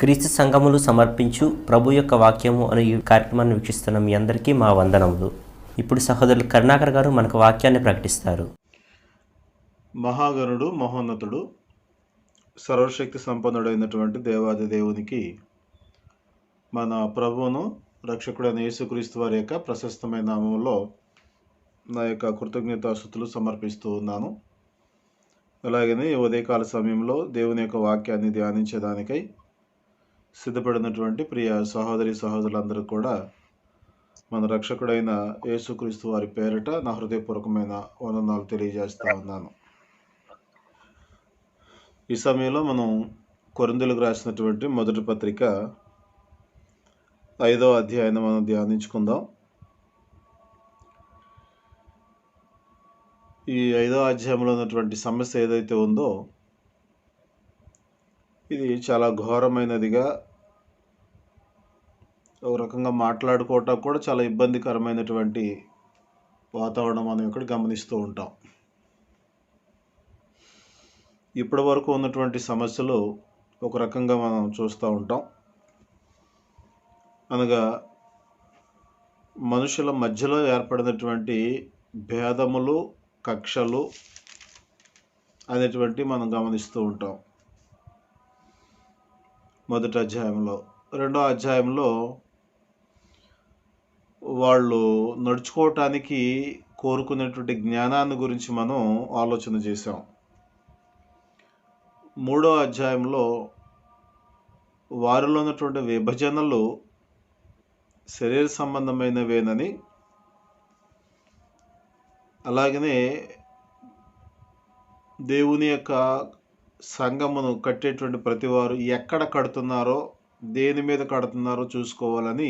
క్రీస్తు సంఘములు సమర్పించు ప్రభు యొక్క వాక్యము అనే ఈ కార్యక్రమాన్ని వీక్షిస్తున్న మీ అందరికీ మా వందనములు. ఇప్పుడు సహోదరులు కరుణాకర్ గారు మనకు వాక్యాన్ని ప్రకటిస్తారు. మహాగణుడు, మహోన్నతుడు, సర్వశక్తి సంపన్నుడైనటువంటి దేవాది దేవునికి మన ప్రభువును రక్షకుడైన యేసుక్రీస్తు వారి యొక్క ప్రశస్తమైన నామములో నా యొక్క కృతజ్ఞతాస్తుతులు సమర్పిస్తూ ఉన్నాను. అలాగనే ఉదయకాల సమయంలో దేవుని యొక్క వాక్యాన్ని ధ్యానించేదానికై సిద్ధపడినటువంటి ప్రియ సహోదరి సహోదరులందరూ కూడా మన రక్షకుడైన యేసుక్రీస్తు వారి పేరిట నా హృదయపూర్వకమైన వందనాలు తెలియజేస్తా ఉన్నాను. ఈ సమయంలో మనం కొరింథీయులకు రాసినటువంటి మొదటి పత్రిక 5వ అధ్యాయాన్ని మనం ధ్యానించుకుందాం. ఈ 5వ అధ్యాయంలో ఉన్నటువంటి సమస్య ఏదైతే ఉందో ఇది చాలా ఘోరమైనదిగా, ఒక రకంగా మాట్లాడుకోవటం కూడా చాలా ఇబ్బందికరమైనటువంటి వాతావరణం మనం ఇక్కడ గమనిస్తూ ఉంటాం. ఇప్పటి వరకు ఉన్నటువంటి సమస్యలు ఒక రకంగా మనం చూస్తూ ఉంటాం. అనగా మనుషుల మధ్యలో ఏర్పడినటువంటి భేదములు, కక్షలు అనేటువంటి మనం గమనిస్తూ ఉంటాం. మొదటి అధ్యాయంలో, రెండో అధ్యాయంలో వాళ్ళు నడుచుకోవటానికి కోరుకునేటువంటి జ్ఞానాన్ని గురించి మనం ఆలోచన చేసాం. మూడో అధ్యాయంలో వారిలో ఉన్నటువంటి విభజనలు శరీర సంబంధమైనవేనని, అలాగనే దేవుని యొక్క సంఘమును కట్టేటువంటి ప్రతివారు ఎక్కడ కడుతున్నారో, దేని మీద కడుతున్నారో చూసుకోవాలని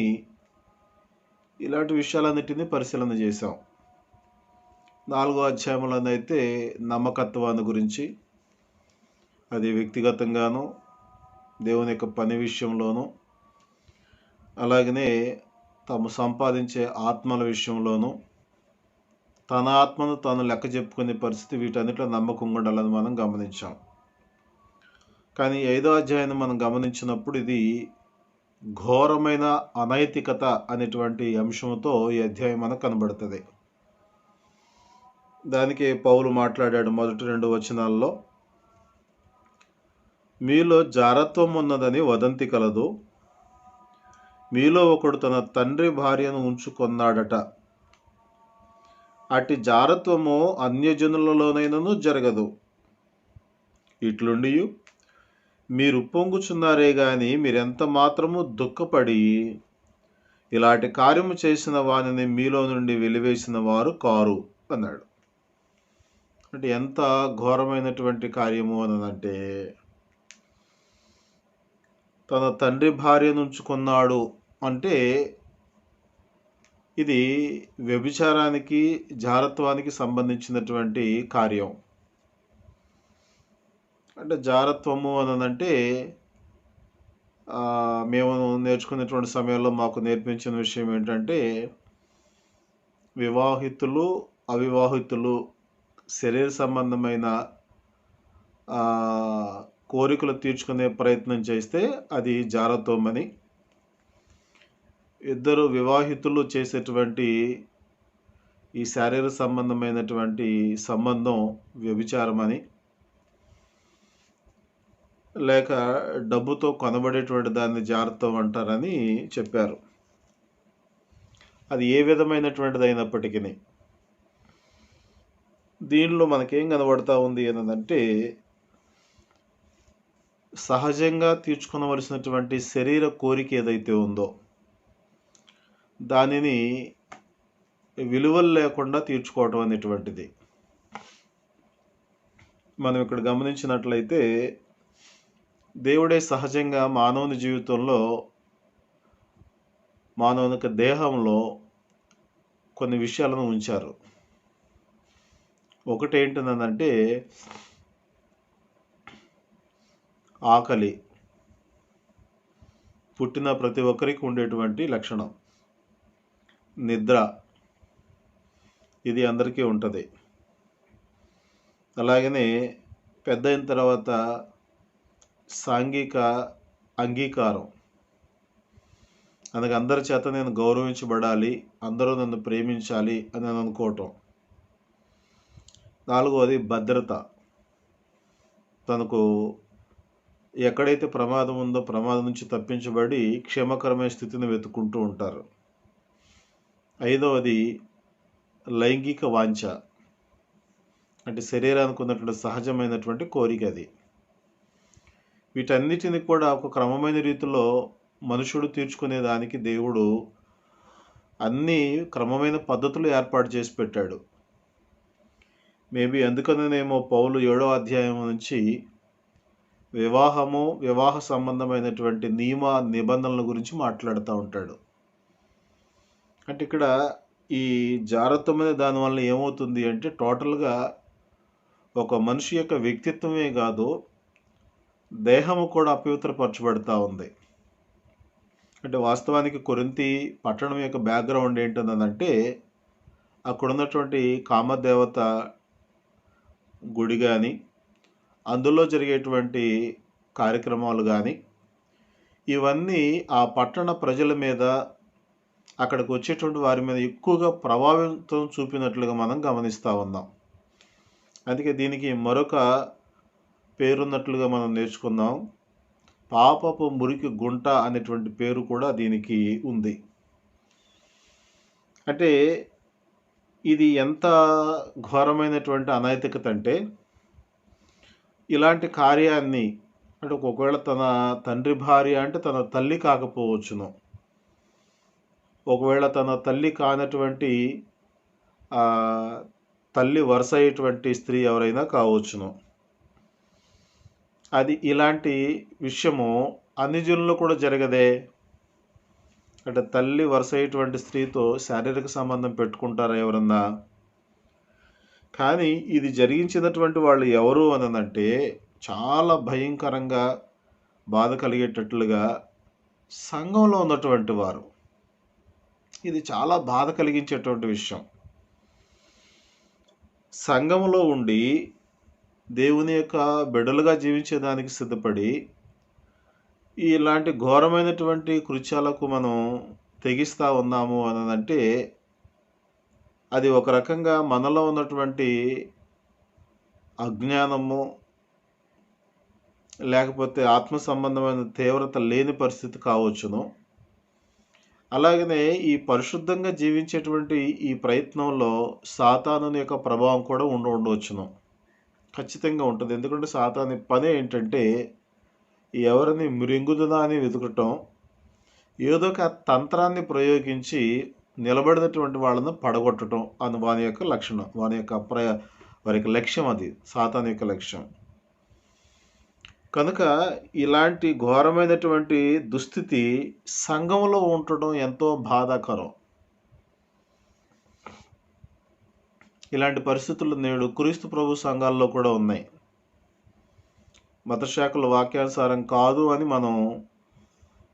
ఇలాంటి విషయాలన్నిటినీ పరిశీలన చేశాం. 4వ అధ్యాయంలోనైతే నమ్మకత్వాన్ని గురించి, అది వ్యక్తిగతంగాను, దేవుని యొక్క పని విషయంలోనూ, అలాగనే తాము సంపాదించే ఆత్మల విషయంలోనూ, తన ఆత్మను తాను లెక్క చెప్పుకునే పరిస్థితి, వీటన్నిటిలో నమ్మకంగా ఉండాలని మనం గమనించాం. కానీ 5వ అధ్యాయాన్ని మనం గమనించినప్పుడు ఇది ఘోరమైన అనైతికత అనేటువంటి అంశంతో ఈ అధ్యాయం మనకు కనబడుతుంది. దానికి పౌలు మాట్లాడాడు మొదటి 2 వచనాల్లో, మీలో జారత్వం ఉన్నదని వదంతి కలదు, మీలో ఒకడు తన తండ్రి భార్యను ఉంచుకొన్నాడట, అట్టి జారత్వము అన్యజనులలోనైనను జరగదు. ఇట్లుండి మీరు ఉప్పొంగుచున్నారే గాని మీరెంత మాత్రము దుఃఖపడి ఇలాంటి కార్యము చేసిన వారిని మీలో నుండి వెలివేసిన వారు కారు అన్నాడు. అంటే ఎంత ఘోరమైనటువంటి కార్యము అనంటే, తన తండ్రి భార్యను ఉంచుకున్నాడు అంటే ఇది వ్యభిచారానికి, జారత్వానికి సంబంధించినటువంటి కార్యం. అంటే జారత్వము అనంటే మేము నేర్చుకునేటువంటి సమయంలో మాకు నేర్పించిన విషయం ఏంటంటే, వివాహితులు, అవివాహితులు శరీర సంబంధమైన కోరికలు తీర్చుకునే ప్రయత్నం చేస్తే అది జారత్వం అని, ఇద్దరు వివాహితులు చేసేటువంటి ఈ శారీరక సంబంధమైనటువంటి సంబంధం వ్యభిచారం అని, లేక డబ్బుతో కొనబడేటువంటి దాన్ని జారత్వం అంటారని చెప్పారు. అది ఏ విధమైనటువంటిది అయినప్పటికీ దీనిలో మనకేం కనబడతా ఉంది అనంటే, సహజంగా తీర్చుకోవలసినటువంటి శరీర కోరిక ఏదైతే ఉందో దానిని విలువలు లేకుండా తీర్చుకోవటం అనేటువంటిది. మనం ఇక్కడ గమనించినట్లయితే దేవుడే సహజంగా మానవుని జీవితంలో, మానవుని దేహంలో కొన్ని విషయాలను ఉంచారు. ఒకటి ఏంటంటే ఆకలి, పుట్టిన ప్రతి ఒక్కరికి ఉండేటువంటి లక్షణం. నిద్ర, ఇది అందరికీ ఉంటుంది. అలాగనే పెద్ద అయిన తర్వాత సాంఘిక అంగీకారం. అందుకే అందరి చేత నేను గౌరవించబడాలి, అందరూ నన్ను ప్రేమించాలి అని నేను అనుకోవటం. 4వది భద్రత. తనకు ఎక్కడైతే ప్రమాదం ఉందో ప్రమాదం నుంచి తప్పించబడి క్షేమకరమైన స్థితిని వెతుక్కుంటూ ఉంటారు. 5వది లైంగిక వాంఛ, అంటే శరీరానికి ఉన్నటువంటి సహజమైనటువంటి కోరిక అది. వీటన్నిటిని కూడా ఒక క్రమమైన రీతిలో మనుషుడు తీర్చుకునే దానికి దేవుడు అన్ని క్రమమైన పద్ధతులు ఏర్పాటు చేసి పెట్టాడు. మేబీ అందుకనేమో పౌలు 7వ అధ్యాయం నుంచి వివాహ సంబంధమైనటువంటి నియమ నిబంధనల గురించి మాట్లాడుతూ ఉంటాడు. అంటే ఇక్కడ ఈ జారత్వం అనే దానివల్ల ఏమవుతుంది అంటే టోటల్గా ఒక మనిషి యొక్క వ్యక్తిత్వమే కాదు, దేహము కూడా అపవిత్రపరచబడతా ఉంది. అంటే వాస్తవానికి కొరింథీ పట్టణం యొక్క బ్యాక్గ్రౌండ్ ఏంటంటే అక్కడ ఉన్నటువంటి కామదేవత గుడి కానీ, అందులో జరిగేటువంటి కార్యక్రమాలు కానీ, ఇవన్నీ ఆ పట్టణ ప్రజల మీద, అక్కడికి వచ్చేటువంటి వారి మీద ఎక్కువగా ప్రభావితం చూపినట్లుగా మనం గమనిస్తూ ఉన్నాం. అందుకే దీనికి మరొక పేరున్నట్లుగా మనం నేర్చుకుందాం. పాపపు మురికి గుంట అనేటువంటి పేరు కూడా దీనికి ఉంది. అంటే ఇది ఎంత ఘోరమైనటువంటి అనైతికత అంటే, ఇలాంటి కార్యాన్ని అంటే ఒకవేళ తన తండ్రి భార్య అంటే తన తల్లి కాకపోవచ్చును, ఒకవేళ తన తల్లి కానటువంటి తల్లి వరుస అయ్యేటువంటి స్త్రీ ఎవరైనా కావచ్చును. అది ఇలాంటి విషయము అన్ని జనుల్లో కూడా జరగదే. అంటే తల్లి వరుస అయ్యేటువంటి స్త్రీతో శారీరక సంబంధం పెట్టుకుంటారా ఎవరన్నా? కానీ ఇది జరిగించినటువంటి వాళ్ళు ఎవరు అనంటే చాలా భయంకరంగా బాధ కలిగేటట్లుగా సంఘంలో ఉన్నటువంటి వారు. ఇది చాలా బాధ కలిగించేటువంటి విషయం. సంఘంలో ఉండి దేవుని యొక్క బిడ్డలుగా జీవించేదానికి సిద్ధపడి ఇలాంటి ఘోరమైనటువంటి కృత్యాలకు మనం తెగిస్తూ ఉన్నాము అనంటే అది ఒక రకంగా మనలో ఉన్నటువంటి అజ్ఞానము, లేకపోతే ఆత్మ సంబంధమైన తీవ్రత లేని పరిస్థితి కావచ్చును. అలాగనే ఈ పరిశుద్ధంగా జీవించేటువంటి ఈ ప్రయత్నంలో సాతాను యొక్క ప్రభావం కూడా ఉండవచ్చును. ఖచ్చితంగా ఉంటుంది. ఎందుకంటే సాతాను పని ఏంటంటే ఎవరిని మృంగుదునా అని వెతుకటం, ఏదో ఒక తంత్రాన్ని ప్రయోగించి నిలబడినటువంటి వాళ్ళను పడగొట్టడం అని వాని యొక్క లక్షణం, వారి యొక్క లక్ష్యం. అది సాతాను యొక్క లక్ష్యం. కనుక ఇలాంటి ఘోరమైనటువంటి దుస్థితి సంఘంలో ఉండటం ఎంతో బాధాకరం. ఇలాంటి పరిస్థితులు నేడు క్రీస్తు ప్రభు సంఘాల్లో కూడా ఉన్నాయి. మతశాఖల వాక్యానుసారం కాదు అని మనం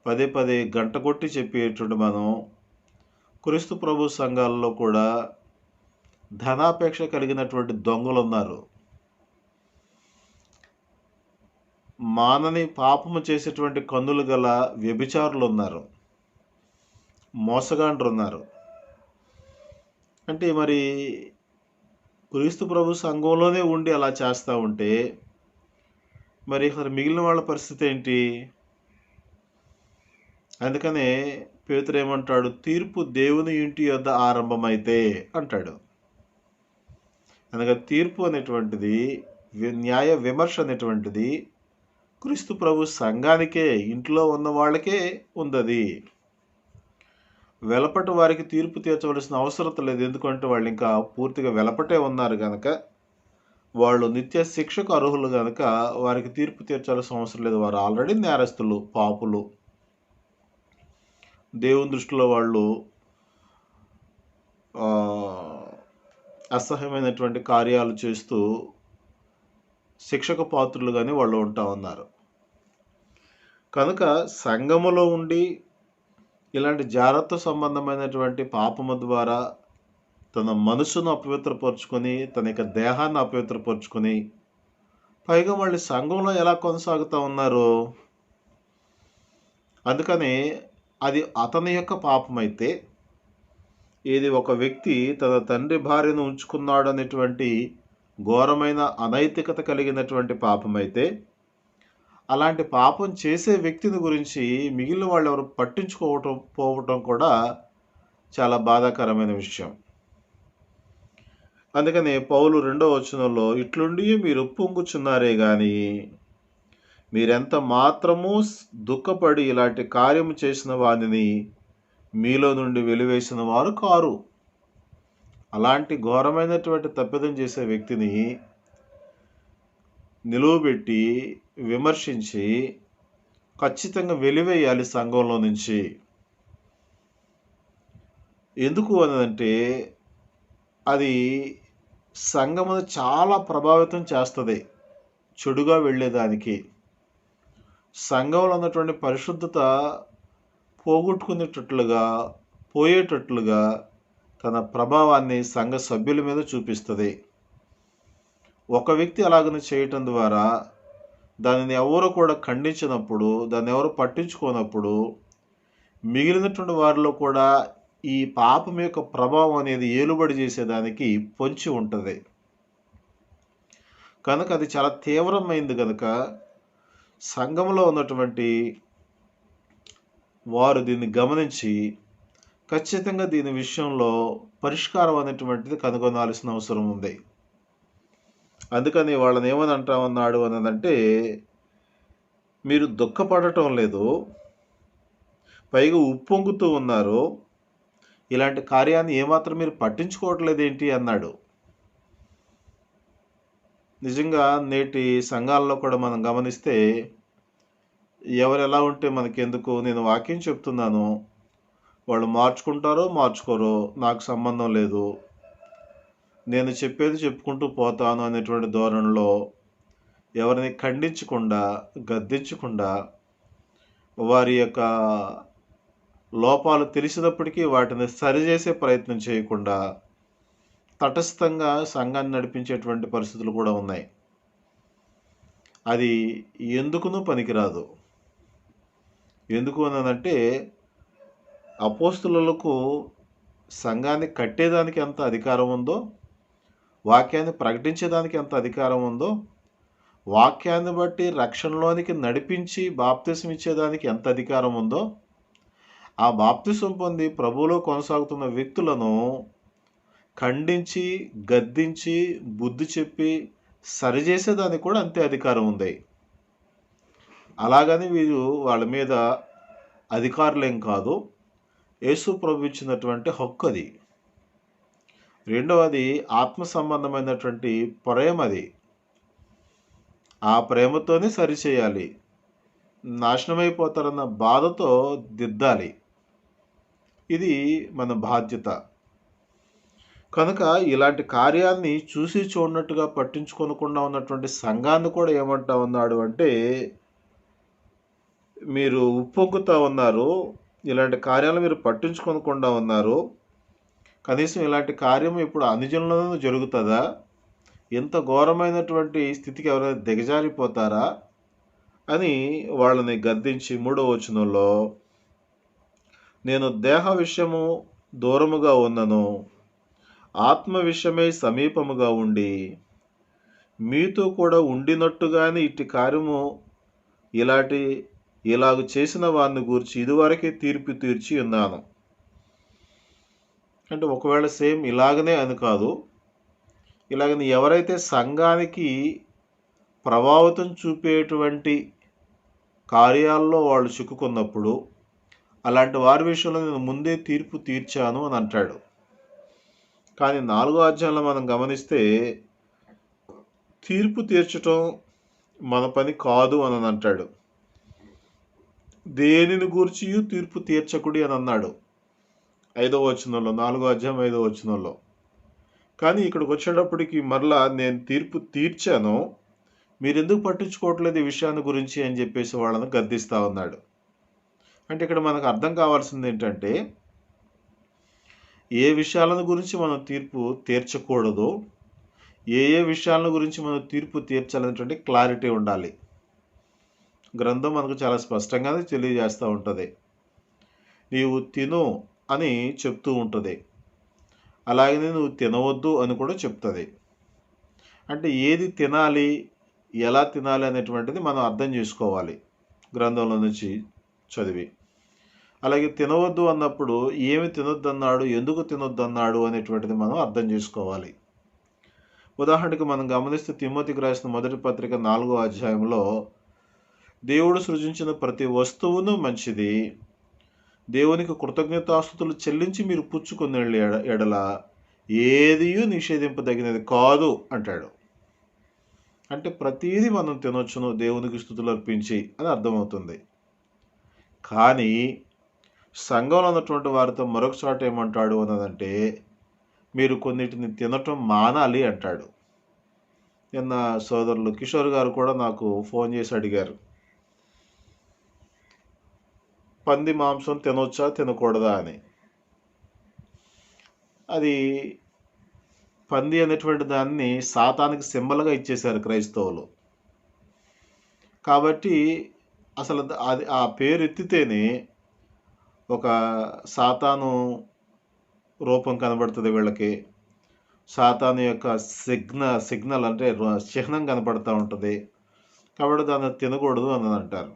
పదే పదే గంట కొట్టి చెప్పేటువంటి మనం క్రీస్తు ప్రభు సంఘాల్లో కూడా ధనాపేక్ష కలిగినటువంటి దొంగలు ఉన్నారు. మానని పాపము చేసేటువంటి కన్నులు గల వ్యభిచారులు ఉన్నారు, మోసగాండ్రు ఉన్నారు. అంటే మరి క్రీస్తు ప్రభు సంఘంలోనే ఉండి అలా చేస్తూ ఉంటే మరి మిగిలిన వాళ్ళ పరిస్థితి ఏంటి? అందుకనే పేతురు ఏమంటాడు? తీర్పు దేవుని ఇంటి యొద్ద ఆరంభమైతే అంటాడు. అందుకని తీర్పు అనేటువంటిది, న్యాయ విమర్శ అనేటువంటిది క్రీస్తు ప్రభు సంఘానికే, ఇంట్లో ఉన్న వాళ్ళకే ఉంది. వెలపటి వారికి తీర్పు తీర్చవలసిన అవసరం లేదు. ఎందుకంటే వాళ్ళు ఇంకా పూర్తిగా వెలపటే ఉన్నారు కనుక, వాళ్ళు నిత్య శిక్షకు అర్హులు కనుక వారికి తీర్పు తీర్చాల్సిన అవసరం లేదు. వారు ఆల్రెడీ నేరస్తులు, పాపులు. దేవుని దృష్టిలో వాళ్ళు అసహ్యమైనటువంటి కార్యాలు చేస్తూ శిక్షకు పాత్రులుగానే వాళ్ళు ఉంటా ఉన్నారు. కనుక సంఘములో ఉండి ఇలాంటి జాగ్రత్త సంబంధమైనటువంటి పాపము ద్వారా తన మనసును అపవిత్రపరుచుకొని, తన యొక్క దేహాన్ని అపవిత్రపరుచుకొని, పైగా వాళ్ళు సంఘంలో ఎలా కొనసాగుతూ ఉన్నారు? అందుకనే అది అతని యొక్క పాపమైతే, ఇది ఒక వ్యక్తి తన తండ్రి భార్యను ఉంచుకున్నాడు అనేటువంటి ఘోరమైన అనైతికత కలిగినటువంటి పాపమైతే, అలాంటి పాపం చేసే వ్యక్తిని గురించి మిగిలిన వాళ్ళు ఎవరు పోవటం కూడా చాలా బాధాకరమైన విషయం. అందుకనే పౌలు 2వ వచనంలో, ఇట్లుండి మీరు ఉప్పొంగుచున్నారే గాని మీరెంత మాత్రము దుఃఖపడి ఇలాంటి కార్యము చేసిన వానిని మీలో నుండి వెలివేసిన వారు కారు. అలాంటి ఘోరమైనటువంటి తప్పిదం చేసే వ్యక్తిని నిలువబెట్టి విమర్శించి ఖచ్చితంగా వెలివేయాలి సంఘంలో నుంచి. ఎందుకు అనంటే అది సంఘమును చాలా ప్రభావితం చేస్తుంది చెడుగా వెళ్ళేదానికి. సంఘంలో ఉన్నటువంటి పరిశుద్ధత పోయేటట్లుగా తన ప్రభావాన్ని సంఘ సభ్యుల మీద చూపిస్తుంది. ఒక వ్యక్తి అలాగని చేయటం ద్వారా దానిని ఎవరు కూడా ఖండించినప్పుడు, దాన్ని ఎవరు పట్టించుకోనప్పుడు, మిగిలినటువంటి వారిలో కూడా ఈ పాపం యొక్క ప్రభావం అనేది ఏలుబడి చేసేదానికి పొంచి ఉంటుంది. కనుక అది చాలా తీవ్రమైంది. కనుక సంఘంలో ఉన్నటువంటి వారు దీన్ని గమనించి ఖచ్చితంగా దీని విషయంలో పరిష్కారం అనేటువంటిది కనుగొనాల్సిన అవసరం ఉంది. అందుకని వాళ్ళని ఏమని అంటామన్నాడు అనంటే, మీరు దుఃఖపడటం లేదు, పైగా ఉప్పొంగుతూ ఉన్నారు, ఇలాంటి కార్యాన్ని ఏమాత్రం మీరు పట్టించుకోవట్లేదేంటి అన్నాడు. నిజంగా నేటి సంఘాల్లో కూడా మనం గమనిస్తే, ఎవరు ఎలా ఉంటే మనకెందుకు, నేను వాక్యం చెప్తున్నాను, వాళ్ళు మార్చుకుంటారో మార్చుకోరో నాకు సంబంధం లేదు, నేను చెప్పేది చెప్పుకుంటూ పోతాను అనేటువంటి ధోరణిలో ఎవరిని ఖండించకుండా, గద్దించకుండా, వారి యొక్క లోపాలు తెలిసినప్పటికీ వాటిని సరిచేసే ప్రయత్నం చేయకుండా తటస్థంగా సంఘాన్ని నడిపించేటువంటి పరిస్థితులు కూడా ఉన్నాయి. అది ఎందుకునూ పనికిరాదు. ఎందుకు అనంటే, అపోస్తులకు సంఘాన్ని కట్టేదానికి ఎంత అధికారం ఉందో, వాక్యాన్ని ప్రకటించేదానికి ఎంత అధికారం ఉందో, వాక్యాన్ని బట్టి రక్షణలోనికి నడిపించి బాప్తిసం ఇచ్చేదానికి ఎంత అధికారం ఉందో, ఆ బాప్తిసం పొంది ప్రభువులో కొనసాగుతున్న వ్యక్తులను ఖండించి, గద్దించి, బుద్ధి చెప్పి సరిచేసేదానికి కూడా అంతే అధికారం ఉంది. అలాగని వీరు వాళ్ళ మీద అధికారులేం కాదు, యేసు ప్రభు ఇచ్చినటువంటి హక్కు అది. రెండవది ఆత్మ సంబంధమైనటువంటి ప్రేమది. ఆ ప్రేమతోనే సరిచేయాలి. నాశనమైపోతారన్న బాధతో దిద్దాలి. ఇది మన బాధ్యత. కనుక ఇలాంటి కార్యాన్ని చూసి చూడనట్టుగా పట్టించుకోనకుండా ఉన్నటువంటి సంఘాన్ని కూడా ఏమంటా ఉన్నాడు అంటే, మీరు ఉప్పొంగుతూ ఉన్నారు, ఇలాంటి కార్యాలు మీరు పట్టించుకోనకుండా ఉన్నారు, కనీసం ఇలాంటి కార్యం ఇప్పుడు అనుజనులను జరుగుతుందా? ఎంత ఘోరమైనటువంటి స్థితికి ఎవరైనా దిగజారిపోతారా అని వాళ్ళని గద్దించి 3వ వచనంలో, నేను దేహ విషయము దూరముగా ఉన్నను, ఆత్మ విషయమై సమీపముగా ఉండి మీతో కూడా ఉండినట్టుగానే ఇట్టి కార్యము ఇలాగు చేసిన వారిని గూర్చి ఇదివరకే తీర్పు తీర్చి ఉన్నాను. అంటే ఒకవేళ సేమ్ ఇలాగనే అని కాదు, ఇలాగని ఎవరైతే సంఘానికి ప్రభావితం చూపేటువంటి కార్యాల్లో వాళ్ళు చిక్కుకున్నప్పుడు అలాంటి వారి విషయంలో నేను ముందే తీర్పు తీర్చాను అని అంటాడు. కానీ 4వ అధ్యాయంలో మనం గమనిస్తే, తీర్పు తీర్చటం మన పని కాదు అని అంటాడు. దేనిని గూర్చి తీర్పు తీర్చకుడి అని అన్నాడు 5వ వచనంలో, 4వ అధ్యాయం 5వ వచనంలో. కానీ ఇక్కడికి వచ్చేటప్పటికి మరలా నేను తీర్పు తీర్చాను, మీరెందుకు పట్టించుకోవట్లేదు ఈ విషయాన్ని గురించి అని చెప్పేసి వాళ్ళని గద్దిస్తూ ఉన్నాడు. అంటే ఇక్కడ మనకు అర్థం కావాల్సింది ఏంటంటే, ఏ విషయాలను గురించి మనం తీర్పు తీర్చకూడదు, ఏ విషయాల గురించి మనం తీర్పు తీర్చాలనేటువంటి క్లారిటీ ఉండాలి. గ్రంథం మనకు చాలా స్పష్టంగానే తెలియజేస్తూ ఉంటుంది. నీవు తిను అని చెప్తూ ఉంటుంది, అలాగనే నువ్వు తినవద్దు అని కూడా చెప్తుంది. అంటే ఏది తినాలి, ఎలా తినాలి అనేటువంటిది మనం అర్థం చేసుకోవాలి గ్రంథంలో నుంచి చదివి. అలాగే తినవద్దు అన్నప్పుడు ఏమి తినొద్దన్నాడు, ఎందుకు తినొద్దన్నాడు అనేటువంటిది మనం అర్థం చేసుకోవాలి. ఉదాహరణకి మనం గమనిస్తే తిమోతికి రాసిన మొదటి పత్రిక 4వ అధ్యాయంలో దేవుడు సృజించిన ప్రతి వస్తువును మంచిది, దేవునికి కృతజ్ఞతాస్తుతులు చెల్లించి మీరు పుచ్చుకునే ఎడల ఏదియూ నిషేధింపదగినది కాదు అంటాడు. అంటే ప్రతీది మనం తినొచ్చును దేవునికి స్తుతులు అర్పించి అని అర్థమవుతుంది. కానీ సంఘంలో ఉన్నటువంటి వారితో మరొక చోట ఏమంటాడు అన్నదంటే మీరు కొన్నిటిని తినటం మానాలి అంటాడు. నిన్న సోదరులు కిషోర్ గారు కూడా నాకు ఫోన్ చేసి అడిగారు, పంది మాంసం తినొచ్చా తినకూడదా అని. అది పంది అనేటువంటి దాన్ని సాతానికి సింబల్గా ఇచ్చేశారు క్రైస్తవులు. కాబట్టి అసలు అది ఆ పేరు ఎత్తితేనే ఒక సాతాను రూపం కనబడుతుంది వీళ్ళకి. సాతాను యొక్క సిగ్నల్ అంటే చిహ్నం కనపడుతూ ఉంటుంది. కాబట్టి దాన్ని తినకూడదు అని అంటారు.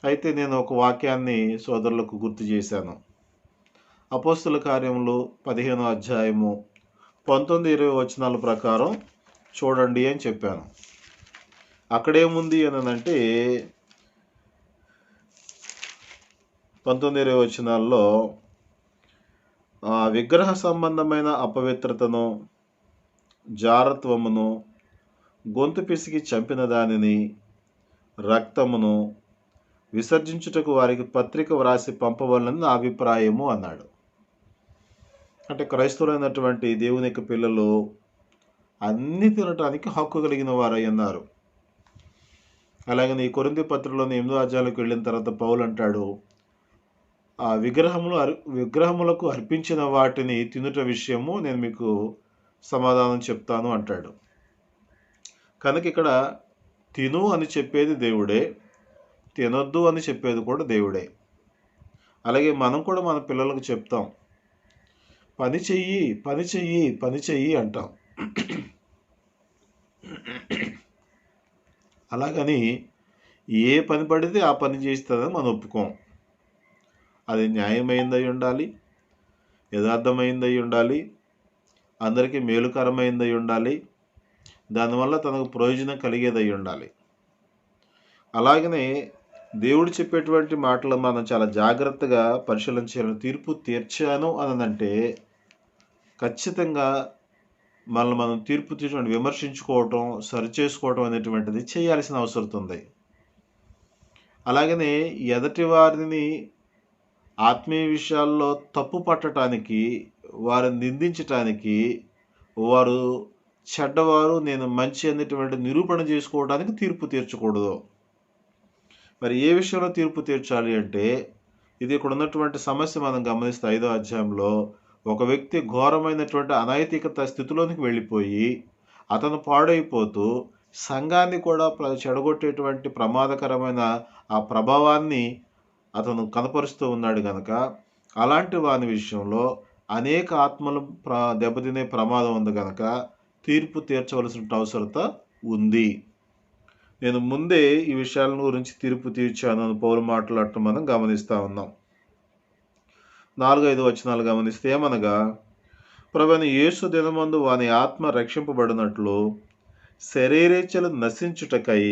అయితే నేను ఒక వాక్యాన్ని సోదరులకు గుర్తు చేశాను. అపోస్తుల కార్యములు 15వ అధ్యాయము 19-20 వచనాల ప్రకారం చూడండి అని చెప్పాను. అక్కడేముంది అని అంటే 19-20 వచనాల్లో విగ్రహ సంబంధమైన అపవిత్రతను, జారత్వమును, గొంతు పిసికి చంపిన దానిని, రక్తమును విసర్జించుటకు వారికి పత్రిక వ్రాసి పంపవలనని నా అభిప్రాయము అన్నాడు. అంటే క్రైస్తవులైనటువంటి దేవుని యొక్క పిల్లలు అన్ని తినటానికి హక్కు కలిగిన వారై ఉన్నారు. అలాగని ఈ కొరింథీ పత్రికలోని 8వ అధ్యాయంలోకి వెళ్ళిన తర్వాత పౌలు అంటాడు, ఆ విగ్రహములకు అర్పించిన వాటిని తినుట విషయము నేను మీకు సమాధానం చెప్తాను అంటాడు. కనుక ఇక్కడ తిను అని చెప్పేది దేవుడే, తినొద్దు అని చెప్పేది కూడా దేవుడే. అలాగే మనం కూడా మన పిల్లలకు చెప్తాం, పని చెయ్యి పని చెయ్యి పని చెయ్యి అంటాం. అలాగని ఏ పని పడితే ఆ పని చేస్తుందని మనం ఒప్పుకోం. అది న్యాయమైందై ఉండాలి, యథార్థమైందై ఉండాలి, అందరికీ మేలుకరమైందై ఉండాలి, దానివల్ల తనకు ప్రయోజనం కలిగేదై ఉండాలి. అలాగనే దేవుడు చెప్పేటువంటి మాటలు మనం చాలా జాగ్రత్తగా పరిశీలించాలని, తీర్పు తీర్చాను అనంటే ఖచ్చితంగా మనల్ని మనం తీర్పు తీర్చడం, విమర్శించుకోవటం, సరిచేసుకోవటం అనేటువంటిది చేయాల్సిన అవసరం ఉంది. అలాగనే ఎదటి వారిని ఆత్మీయ విషయాల్లో తప్పు పట్టడానికి, వారిని నిందించటానికి, వారు చెడ్డవారు నేను మంచి అనేటువంటి నిరూపణ చేసుకోవడానికి తీర్పు తీర్చకూడదు. మరి ఏ విషయంలో తీర్పు తీర్చాలి అంటే, ఇది ఇక్కడ ఉన్నటువంటి సమస్య మనం గమనిస్తే 5వ అధ్యాయంలో ఒక వ్యక్తి ఘోరమైనటువంటి అనైతికత స్థితిలోనికి వెళ్ళిపోయి అతను పాడైపోతూ సంఘాన్ని కూడా చెడగొట్టేటువంటి ప్రమాదకరమైన ఆ ప్రభావాన్ని అతను కనపరుస్తూ ఉన్నాడు కనుక అలాంటి వాని విషయంలో అనేక ఆత్మలు దెబ్బతినే ప్రమాదం ఉంది కనుక తీర్పు తీర్చవలసిన అవసరత ఉంది. నేను ముందే ఈ విషయాల గురించి తీర్పు తీర్చాను అని పౌలు మాట్లాడటం మనం గమనిస్తూ ఉన్నాం. 4-5 వచనాలు గమనిస్తే ఏమనగా, ప్రభువైన యేసు దినమందు వాని ఆత్మ రక్షింపబడినట్లు శరీరేచ్ఛలు నశించుటకై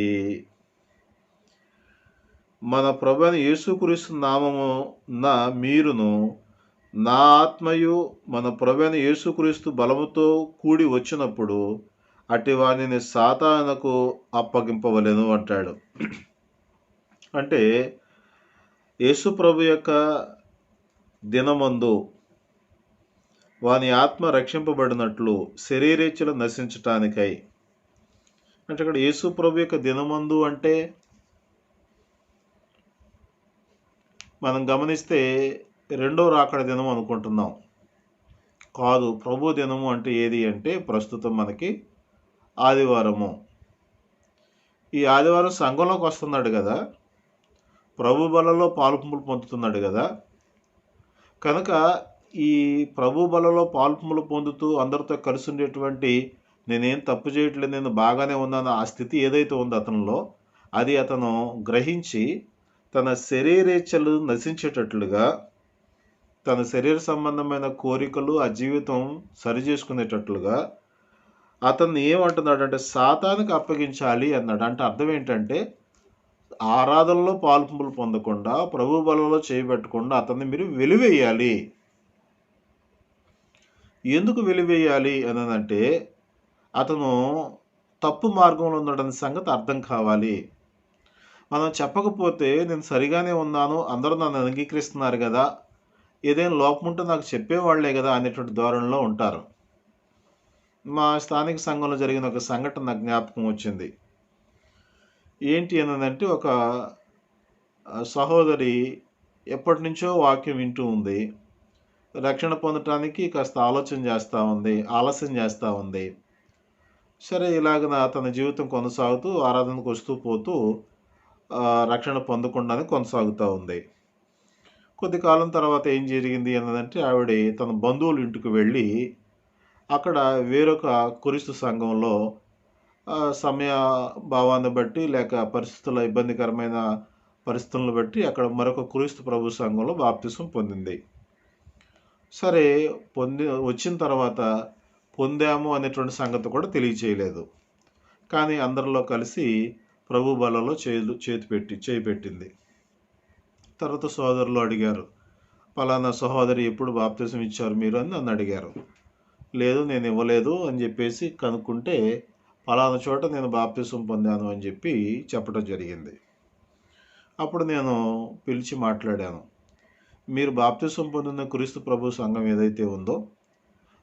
మన ప్రభువైన యేసుక్రీస్తు నామమున మీరును నా ఆత్మయు మన ప్రభువైన యేసుక్రీస్తు బలముతో కూడి వచ్చినప్పుడు అట్టి వానిని సాతానుకు అప్పగింపవలెను అంటాడు. అంటే యేసు ప్రభు యొక్క దినమందు వాని ఆత్మ రక్షింపబడినట్లు శరీరేచ్ఛలు నశించటానికై. అంటే ఇక్కడ యేసు ప్రభు యొక్క దినమందు అంటే మనం గమనిస్తే రెండో రాకడ దినం అనుకుంటున్నాం. కాదు, ప్రభు దినము అంటే ఏది అంటే ప్రస్తుతం మనకి ఆదివారము. ఈ ఆదివారం సంఘంలోకి వస్తున్నాడు కదా, ప్రభు బలలో పాలుపంపులు పొందుతున్నాడు కదా. కనుక ఈ ప్రభు బలలో పాలుపంపులు పొందుతూ అందరితో కలిసి ఉండేటువంటి, నేనేం తప్పు చేయట్లేదు, నేను బాగానే ఉన్నాను, ఆ స్థితి ఏదైతే ఉందో అతనిలో, అది అతను గ్రహించి తన శరీరేచ్ఛలు నశించేటట్లుగా, తన శరీర సంబంధమైన కోరికలు ఆ జీవితం సరిచేసుకునేటట్లుగా అతన్ని ఏమంటున్నాడంటే సాతానికి అప్పగించాలి అన్నాడు. అంటే అర్థం ఏంటంటే ఆరాధనలో పాల్పంపులు పొందకుండా, ప్రభు బలలో చేయబెట్టకుండా అతన్ని మీరు వెలివేయాలి. ఎందుకు వెలివేయాలి అనంటే అతను తప్పు మార్గంలో ఉన్నాడనే సంగతి అర్థం కావాలి. మనం చెప్పకపోతే నేను సరిగానే ఉన్నాను, అందరూ నన్ను అంగీకరిస్తున్నారు కదా, ఏదైనా లోపం ఉంటే నాకు చెప్పేవాళ్లే కదా అనేటువంటి ధోరణిలో ఉంటారు. మా స్థానిక సంఘంలో జరిగిన ఒక సంఘటన నాకు జ్ఞాపకం వచ్చింది. ఏంటి అనంటే ఒక సహోదరి ఎప్పటి నుంచో వాక్యం వింటూ ఉంది. రక్షణ పొందటానికి కాస్త ఆలస్యం చేస్తూ ఉంది. సరే, ఇలాగ తన జీవితం కొనసాగుతూ ఆరాధనకు వస్తూ పోతూ రక్షణ పొందకుండానే కొనసాగుతూ ఉంది. కొద్ది కాలం తర్వాత ఏం జరిగింది అన్నదంటే ఆవిడ తన బంధువుల ఇంటికి వెళ్ళి అక్కడ వేరొక క్రీస్తు సంఘంలో సమయ భావాన్ని బట్టి లేక పరిస్థితుల ఇబ్బందికరమైన పరిస్థితులను బట్టి అక్కడ మరొక క్రీస్తు ప్రభు సంఘంలో బాప్తిసం పొందింది. సరే, వచ్చిన తర్వాత పొందాము అనేటువంటి సంగతి కూడా తెలియచేయలేదు. కానీ అందరిలో కలిసి ప్రభు బలలో చేయి పెట్టింది. తర్వాత సోదరులు అడిగారు, పలానా సహోదరి ఎప్పుడు బాప్తిసం ఇచ్చారు మీరు అని నన్ను అడిగారు. లేదు, నేను ఇవ్వలేదు అని చెప్పేసి కనుక్కుంటే పలానా చోట నేను బాప్తిసం పొందాను అని చెప్పి చెప్పడం జరిగింది. అప్పుడు నేను పిలిచి మాట్లాడాను. మీరు బాప్తిసం పొందిన క్రీస్తు ప్రభు సంఘం ఏదైతే ఉందో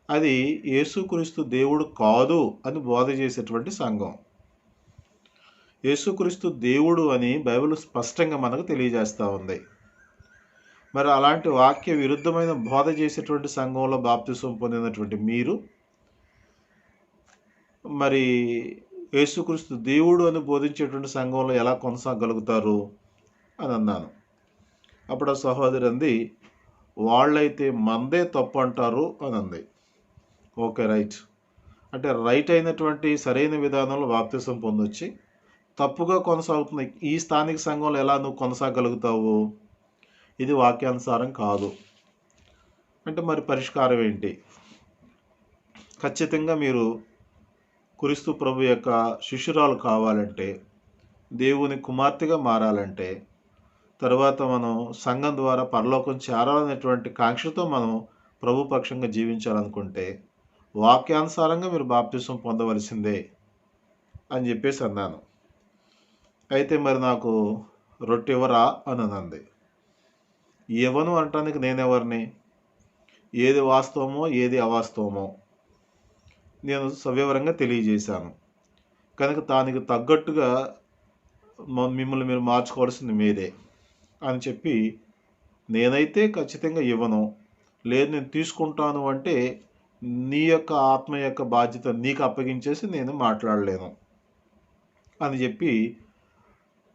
అది యేసుక్రీస్తు దేవుడు కాదు అని బోధ చేసేటువంటి సంఘం. యేసుక్రీస్తు దేవుడు అని బైబిల్ స్పష్టంగా మనకు తెలియజేస్తూ ఉంది. మరి అలాంటి వాక్య విరుద్ధమైన బోధ చేసేటువంటి సంఘంలో బాప్తిసం పొందినటువంటి మీరు మరి యేసుక్రీస్తు దేవుడు అని బోధించేటువంటి సంఘంలో ఎలా కొనసాగలుగుతారు అని అన్నాను. అప్పుడు ఆ సహోదరి అంది, వాళ్ళైతే మందే తప్పు అంటారు అని అంది. Okay, right. అంటే రైట్ అయినటువంటి సరైన విధానంలో బాప్తిసం పొందొచ్చి తప్పుగా కొనసాగుతున్న ఈ స్థానిక సంఘంలో ఎలా నువ్వు కొనసాగలుగుతావు? ఇది వాక్యానుసారం కాదు. అంటే మరి పరిష్కారం ఏంటి? ఖచ్చితంగా మీరు క్రీస్తు ప్రభు యొక్క శిష్యురాలు కావాలంటే, దేవుని కుమార్తెగా మారాలంటే, తర్వాత మనం సంఘం ద్వారా పరలోకం చేరాలనేటువంటి కాంక్షతో మనం ప్రభు పక్షంగా జీవించాలనుకుంటే వాక్యానుసారంగా మీరు బాప్తిసం పొందవలసిందే అని చెప్పేసి అన్నాను. అయితే మరి నాకు రొట్టె ఇవ్వరా అని అంది. ఇవ్వను అనటానికి నేనెవరిని? ఏది వాస్తవమో ఏది అవాస్తవమో నేను సవివరంగా తెలియజేశాను. కనుక దానికి తగ్గట్టుగా మిమ్మల్ని మీరు మార్చుకోవాల్సింది మీరే అని చెప్పి, నేనైతే ఖచ్చితంగా ఇవ్వను, లేదు నేను తీసుకుంటాను అంటే నీ యొక్క ఆత్మ యొక్క బాధ్యత నీకు అప్పగించేసి నేను మాట్లాడలేను అని చెప్పి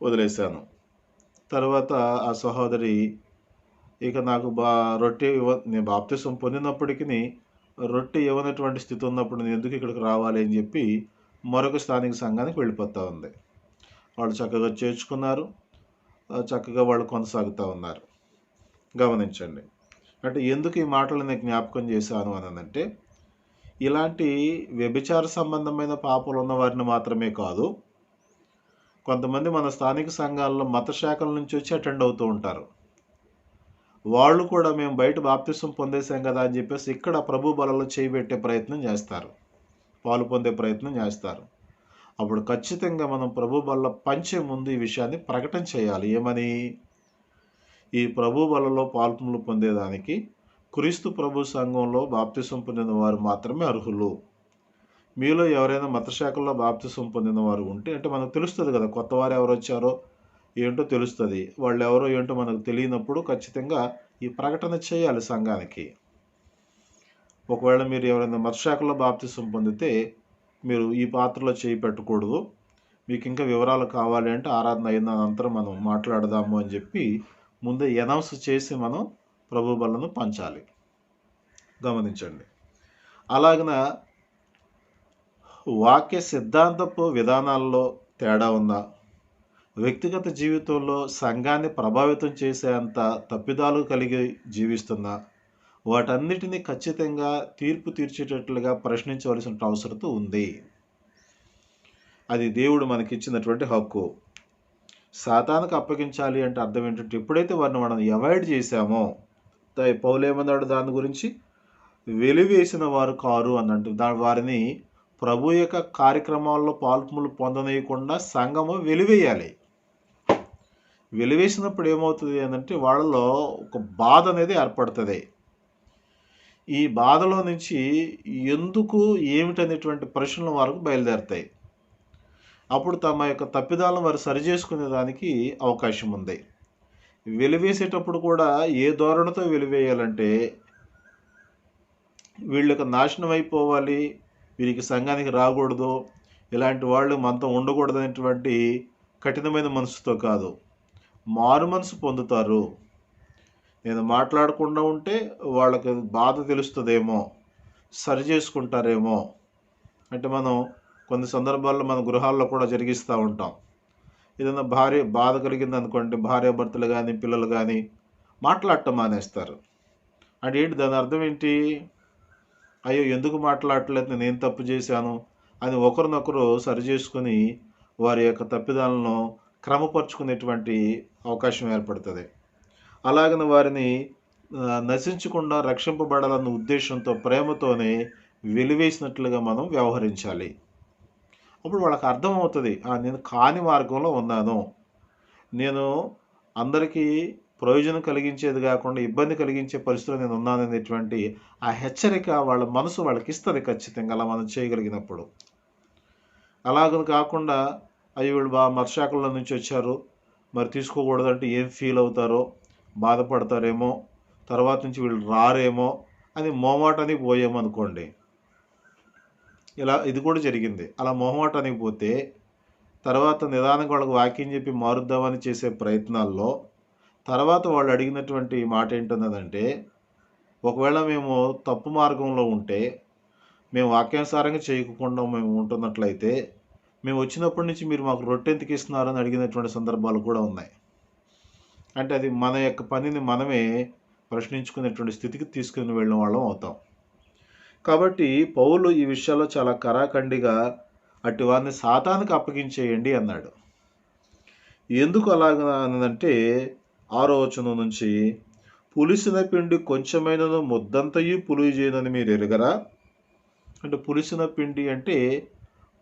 వదిలేశాను. తర్వాత ఆ సహోదరి ఇక నాకు రొట్టె నేను బాప్తిసం పొందినప్పటికీ రొట్టె ఇవ్వనటువంటి స్థితి ఉన్నప్పుడు నేను ఎందుకు ఇక్కడికి రావాలి అని చెప్పి మరొక స్థానిక సంఘానికి వెళ్ళిపోతూ ఉంది. వాళ్ళు చక్కగా చేర్చుకున్నారు, చక్కగా వాళ్ళు కొనసాగుతూ ఉన్నారు. గమనించండి. అంటే ఎందుకు ఈ మాటలు నేను జ్ఞాపకం చేశాను అనంటే, ఇలాంటి వ్యభిచార సంబంధమైన పాపాలు ఉన్న వారిని మాత్రమే కాదు, కొంతమంది మన స్థానిక సంఘాల్లో మత శాఖల నుంచి వచ్చి అటెండ్ అవుతూ ఉంటారు. వాళ్ళు కూడా మేము బయట బాప్తిసం పొందేశాం కదా అని చెప్పేసి ఇక్కడ ప్రభు బలలో చేయబెట్టే ప్రయత్నం చేస్తారు, పాలు పొందే ప్రయత్నం చేస్తారు. అప్పుడు ఖచ్చితంగా మనం ప్రభు బలలో పంచే ముందు ఈ విషయాన్ని ప్రకటన చేయాలి. ఏమని? ఈ ప్రభు బలలో పాల్పంపులు పొందేదానికి క్రీస్తు ప్రభు సంఘంలో బాప్తిసం పొందిన వారు మాత్రమే అర్హులు. మీలో ఎవరైనా మతశాఖల్లో బాప్తిసం పొందిన వారు ఉంటే, అంటే మనకు తెలుస్తుంది కదా, కొత్త వారు ఎవరు వచ్చారో ఏంటో తెలుస్తుంది, వాళ్ళు ఎవరో ఏంటో మనకు తెలియనప్పుడు ఖచ్చితంగా ఈ ప్రకటన చేయాలి సంఘానికి. ఒకవేళ మీరు ఎవరైనా మతశాఖలో బాప్తిసం పొందితే మీరు ఈ పాత్రలో చేయి పెట్టకూడదు, మీకు ఇంకా వివరాలు కావాలి అంటే ఆరాధన అయిన అనంతరం మనం మాట్లాడదాము అని చెప్పి ముందే అనౌన్స్ చేసి మనం ప్రభు బలను పంచాలి. గమనించండి. అలాగన వాక్య సిద్ధాంతపు విధానాల్లో తేడా ఉందా, వ్యక్తిగత జీవితంలో సంఘాన్ని ప్రభావితం చేసేంత తప్పిదాలు కలిగి జీవిస్తుందా, వాటన్నిటినీ ఖచ్చితంగా తీర్పు తీర్చేటట్లుగా ప్రశ్నించవలసిన అవసరం ఉంది. అది దేవుడు మనకిచ్చినటువంటి హక్కు. సాతానుకు అప్పగించాలి అంటే అర్థం ఏంటంటే, ఎప్పుడైతే వారిని మనం అవాయిడ్ చేశామో, పౌలు ఏమన్నాడు దాని గురించి, వెలివేసిన వారు కారు అన్నట్టు వారిని ప్రభు యొక్క కార్యక్రమాల్లో పాల్పొందులు పొందనీయకుండా సంఘము వెలివేయాలి. వెలివేసినప్పుడు ఏమవుతుంది అంటే వాళ్ళలో ఒక బాధ అనేది ఏర్పడుతుంది. ఈ బాధలో నుంచి ఎందుకు ఏమిటనేటువంటి ప్రశ్నలు వారికి బయలుదేరుతాయి. అప్పుడు తమ యొక్క తప్పిదాలను వారు సరిచేసుకునే దానికి అవకాశం ఉంది. వెలివేసేటప్పుడు కూడా ఏ ధోరణితో వెలివేయాలంటే, వీళ్ళకి నాశనం అయిపోవాలి, వీరికి సంఘానికి రాకూడదు, ఇలాంటి వాళ్ళు మనతో ఉండకూడదు అనేటువంటి కఠినమైన మనసుతో కాదు. మారు మనసు పొందుతారు. నేను మాట్లాడకుండా ఉంటే వాళ్ళకి బాధ తెలుస్తుందేమో, సరి చేసుకుంటారేమో. అంటే మనం కొన్ని సందర్భాల్లో మన గృహాల్లో కూడా జరిగిస్తూ ఉంటాం. ఏదైనా బాధ కలిగింది అనుకోండి, భార్యాభర్తలు కానీ పిల్లలు కానీ మాట్లాడటం మానేస్తారు. అంటే ఏంటి దాని అర్థం ఏంటి? అయ్యో ఎందుకు మాట్లాడట్లేదు, నేను ఏం తప్పు చేశాను అని ఒకరినొకరు సరి చేసుకుని వారి యొక్క తప్పిదాలను క్రమపరుచుకునేటువంటి అవకాశం ఏర్పడుతుంది. అలాగని వారిని నశించకుండా రక్షింపబడాలన్న ఉద్దేశంతో ప్రేమతోనే వెలివేసినట్లుగా మనం వ్యవహరించాలి. అప్పుడు వాళ్ళకి అర్థమవుతుంది, నేను కాని మార్గంలో ఉన్నాను, నేను అందరికీ ప్రయోజనం కలిగించేది కాకుండా ఇబ్బంది కలిగించే పరిస్థితిలో నేను ఉన్నాను అనేటువంటి ఆ హెచ్చరిక వాళ్ళ మనసు వాళ్ళకి ఇస్తుంది ఖచ్చితంగా, అలా మనం చేయగలిగినప్పుడు. అలాగని కాకుండా అయ్యి వీళ్ళు మత్స్యాకుల నుంచి వచ్చారు, మరి తీసుకోకూడదంటే ఏం ఫీల్ అవుతారో, బాధపడతారేమో, తర్వాత నుంచి వీళ్ళు రారేమో అని మొహమాటానికి పోయామనుకోండి. ఇది కూడా జరిగింది. అలా మొహమాటానికి పోతే తర్వాత నిదానంగా వాళ్ళకి వాక్యం చెప్పి మారుద్దామని చేసే ప్రయత్నాల్లో తర్వాత వాళ్ళు అడిగినటువంటి మాట ఏంటన్నదంటే, ఒకవేళ మేము తప్పు మార్గంలో ఉంటే, మేము వాక్యానుసారంగా చేయకుండా మేము ఉంటున్నట్లయితే, మేము వచ్చినప్పటి నుంచి మీరు మాకు రొట్టె ఎందుకు ఇస్తున్నారని అడిగినటువంటి సందర్భాలు కూడా ఉన్నాయి. అంటే అది మన యొక్క పనిని మనమే ప్రశ్నించుకునేటువంటి స్థితికి తీసుకుని వెళ్ళిన వాళ్ళం అవుతాం. కాబట్టి పౌలు ఈ విషయాల్లో చాలా కరాఖండిగా అట్టి వారిని సాతానుకు అప్పగించేయండి అన్నాడు. ఎందుకు అలాగనంటే 6వ వచనం నుంచి, పులిసిన పిండి కొంచెమైనను ముద్దంతయు పులుగు చేయనని మీరు ఎరుగరా. అంటే పులిసిన పిండి అంటే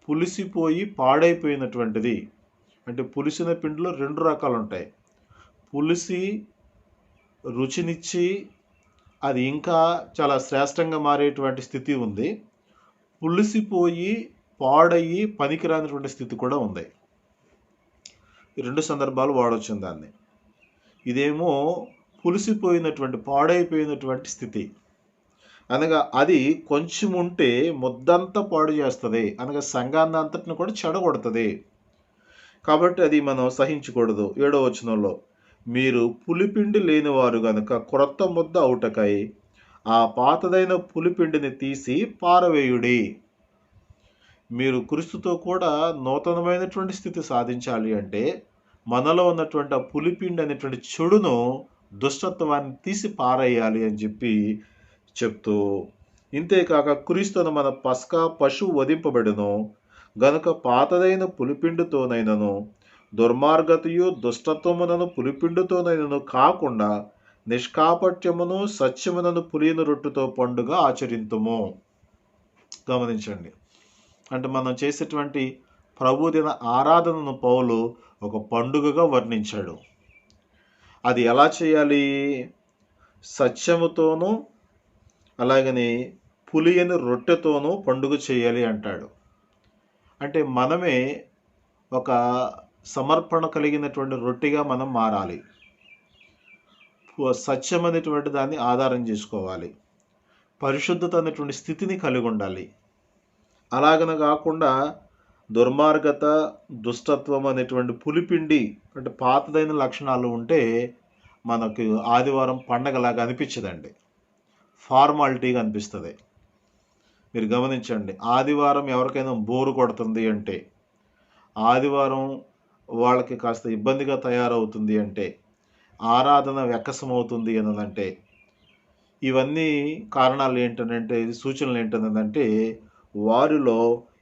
పులిసిపోయి పాడైపోయినటువంటిది. అంటే పులిసిన పిండిలో 2 రకాలు ఉంటాయి. పులిసి రుచినిచ్చి అది ఇంకా చాలా శ్రేష్టంగా మారేటువంటి స్థితి ఉంది. పులిసిపోయి పాడయ్యి పనికిరానిటువంటి స్థితి కూడా ఉంది. ఈ 2 సందర్భాలు వాడొచ్చు దాన్ని. ఇదేమో పులిసిపోయినటువంటి పాడైపోయినటువంటి స్థితి, అనగా అది కొంచెం ఉంటే ముద్దంతా పాడు చేస్తుంది, అనగా సంఘాన్ని అంతటిని కూడా చెడగొడుతుంది. కాబట్టి అది మనం సహించకూడదు. 7వ వచనంలో, మీరు పులిపిండి లేనివారు గనుక క్రొత్త ముద్ద అవుటకై ఆ పాతదైన పులిపిండిని తీసి పారవేయుడి. మీరు క్రీస్తుతో కూడా నూతనమైనటువంటి స్థితి సాధించాలి అంటే మనలో ఉన్నటువంటి ఆ పులిపిండి అనేటువంటి చెడును, దుష్టత్వాన్ని తీసి పారేయాలి అని చెప్పి చెప్తూ, ఇంతేకాక క్రీస్తును మన పస్కా పశువు వధింపబడును గనుక పాతదైన పులిపిండితోనైనను దుర్మార్గతయు దుష్టత్వమునను పులిపిండితోనైనను కాకుండా నిష్కాపట్యమును సత్యమునను పులియని రొట్టెతో పండుగ ఆచరింతుము. గమనించండి. అంటే మనం చేసేటువంటి ప్రభుదిన ఆరాధనను పౌలు ఒక పండుగగా వర్ణించాడు. అది ఎలా చేయాలి? సత్యముతోనూ అలాగని పులియని రొట్టెతోనూ పండుగ చేయాలి అంటాడు. అంటే మనమే ఒక సమర్పణ కలిగినటువంటి రొట్టెగా మనం మారాలి. సత్యం అనేటువంటి దాన్ని ఆధారం చేసుకోవాలి. పరిశుద్ధత అనేటువంటి స్థితిని కలిగి ఉండాలి. అలాగన కాకుండా దుర్మార్గత, దుష్టత్వం అనేటువంటి పులిపిండి అంటే పాతదైన లక్షణాలు ఉంటే మనకు ఆదివారం పండగలాగా అనిపించదండి, ఫార్మాలిటీగా అనిపిస్తుంది. మీరు గమనించండి, ఆదివారం ఎవరికైనా బోరు కొడుతుంది అంటే, ఆదివారం వాళ్ళకి కాస్త ఇబ్బందిగా తయారవుతుంది అంటే, ఆరాధన వెక్కసమవుతుంది అనంటే, ఇవన్నీ కారణాలు ఏంటంటే, సూచనలు ఏంటంటే వారిలో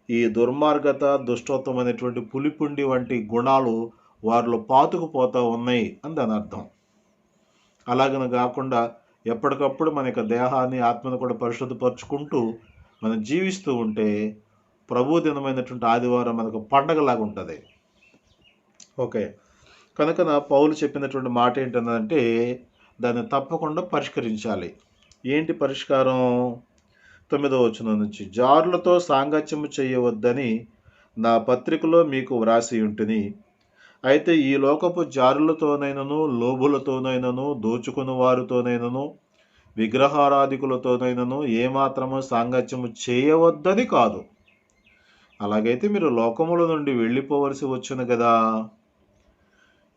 ఈ దుర్మార్గత, దుష్టత్వం అనేటువంటి పులిపుండి వంటి గుణాలు వారిలో పాతుకుపోతూ ఉన్నాయి అని దాని అర్థం. అలాగని కాకుండా ఎప్పటికప్పుడు మన యొక్క దేహాన్ని, ఆత్మను కూడా పరిశుద్ధపరచుకుంటూ మనం జీవిస్తూ ఉంటే ప్రభు దినమైనటువంటి ఆదివారం మనకు పండగలాగా ఉంటుంది. ఓకే, కనుక పౌలు చెప్పినటువంటి మాట ఏంటంటే దాన్ని తప్పకుండా పరిష్కరించాలి. ఏంటి పరిష్కారం? 9వ వచనం నుంచి, జారులతో సాంగత్యము చేయవద్దని నా పత్రికలో మీకు వ్రాసి ఉంటిని. అయితే ఈ లోకపు జారులతోనైనను, లోభులతోనైనను, దోచుకుని వారితోనైనను, విగ్రహారాధికులతోనైనను ఏమాత్రము సాంగత్యము చేయవద్దని కాదు. అలాగైతే మీరు లోకముల నుండి వెళ్ళిపోవలసి వచ్చును కదా.